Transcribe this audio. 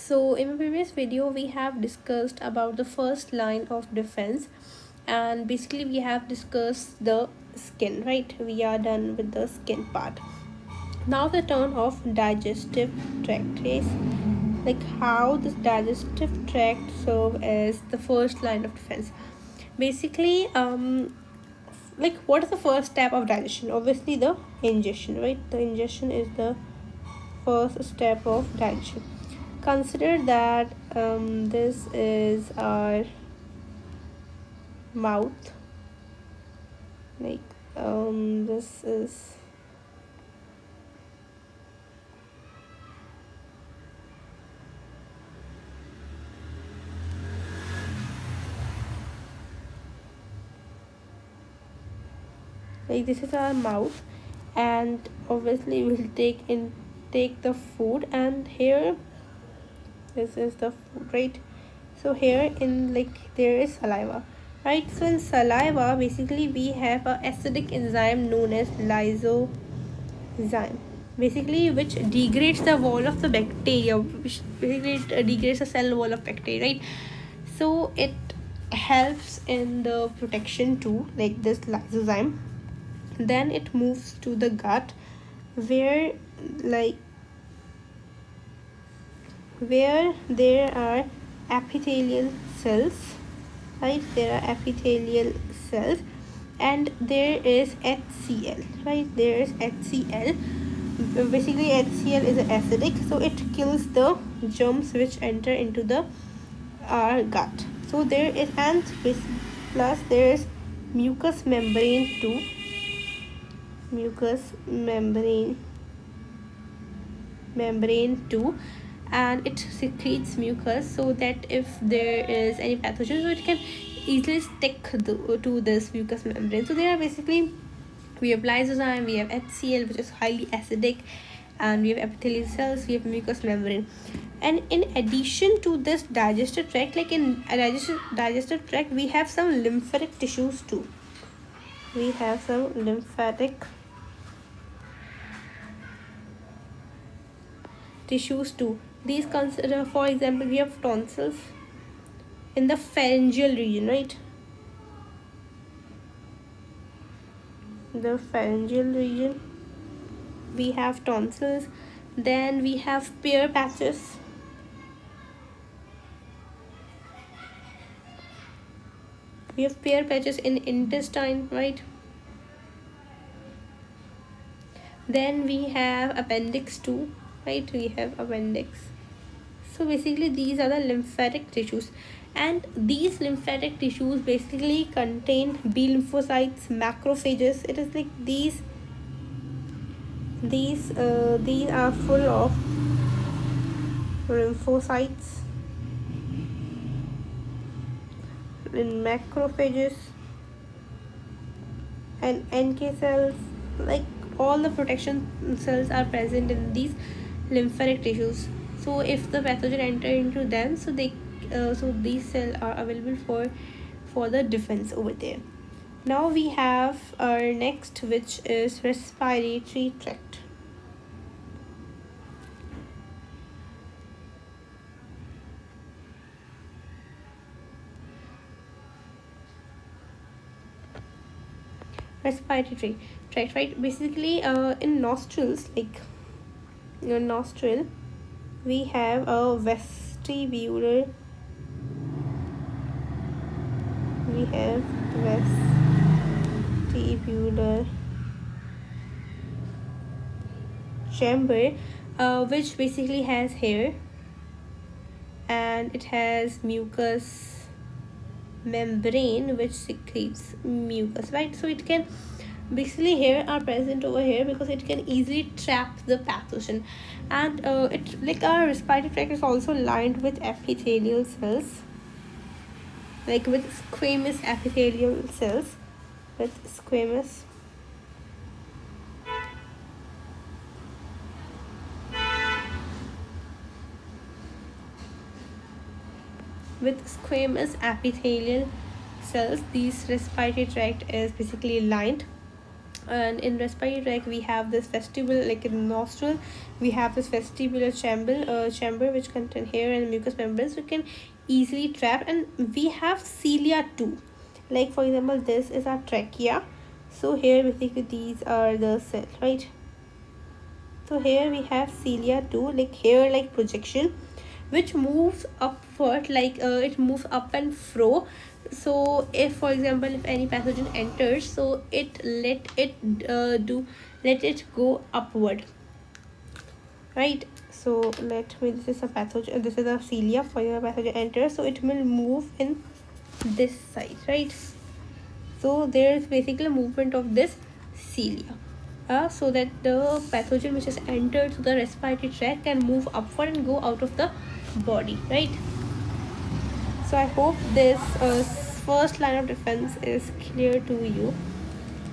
So in the previous video we have discussed about the first line of defense, and basically we have discussed the skin, right? We are done with the skin part. Now the turn of digestive tract is like how this digestive tract serve as the first line of defense. Basically, like what is the first step of digestion? Obviously the ingestion, right? The ingestion is the first step of digestion. Consider that this is our mouth, like this is like this is our mouth, and obviously we'll take the food, and here this is the food, right? So here in like there is saliva, right? So in saliva basically we have a acidic enzyme known as lysozyme, basically which degrades the wall of the bacteria, which basically it degrades the cell wall of bacteria, right? So it helps in the protection too, like this lysozyme. Then it moves to the gut, where like where there are epithelial cells, right? There are epithelial cells, and there is HCl, right? There is HCl. Basically HCl is acidic, so it kills the germs which enter into the our gut. So there is, and plus there is mucous membrane too, mucous membrane too, and it secretes mucus, so that if there is any pathogen, so it can easily stick to this mucous membrane. So there are basically, we have lysozyme, we have HCl which is highly acidic, and we have epithelial cells, we have mucous membrane. And in addition to this digestive tract, like in a digestive tract, we have some lymphatic tissues too. We have some lymphatic tissues too. These consider, for example, we have tonsils in the pharyngeal region, right? The pharyngeal region, we have tonsils. Then we have pear patches. We have pear patches in intestine, right? Then we have appendix too, right? We have appendix. So basically these are the lymphatic tissues, and these lymphatic tissues basically contain B lymphocytes, macrophages. It is like these are full of lymphocytes and macrophages and NK cells. Like all the protection cells are present in these lymphatic tissues. So if the pathogen enter into them, so these cells are available for the defense over there. Now we have our next, which is respiratory tract. Respiratory tract, right? Basically in nostrils, like your nostril, we have a vestibular, we have vestibular chamber, which basically has hair, and it has mucous membrane which secretes mucus, right? So it can basically, hair are present over here because it can easily trap the pathogen. And it, like our respiratory tract is also lined with epithelial cells, like with squamous epithelial cells, with squamous epithelial cells. These respiratory tract is basically lined. And in respiratory tract we have this vestibule, like in nostril we have this vestibular chamber which contain hair and mucous membranes we can easily trap. And we have cilia too, like for example this is our trachea. So here basically these are the cells, right? So here we have cilia too, like hair like projection which moves upward, like it moves up and fro. So if for example if any pathogen enters, so let it go upward, right? So let me, this is a pathogen, this is a cilia. For your pathogen enters, so it will move in this side, right? So there is basically a movement of this cilia, so that the pathogen which has entered to the respiratory tract can move upward and go out of the body, right? So I hope this first line of defense is clear to you.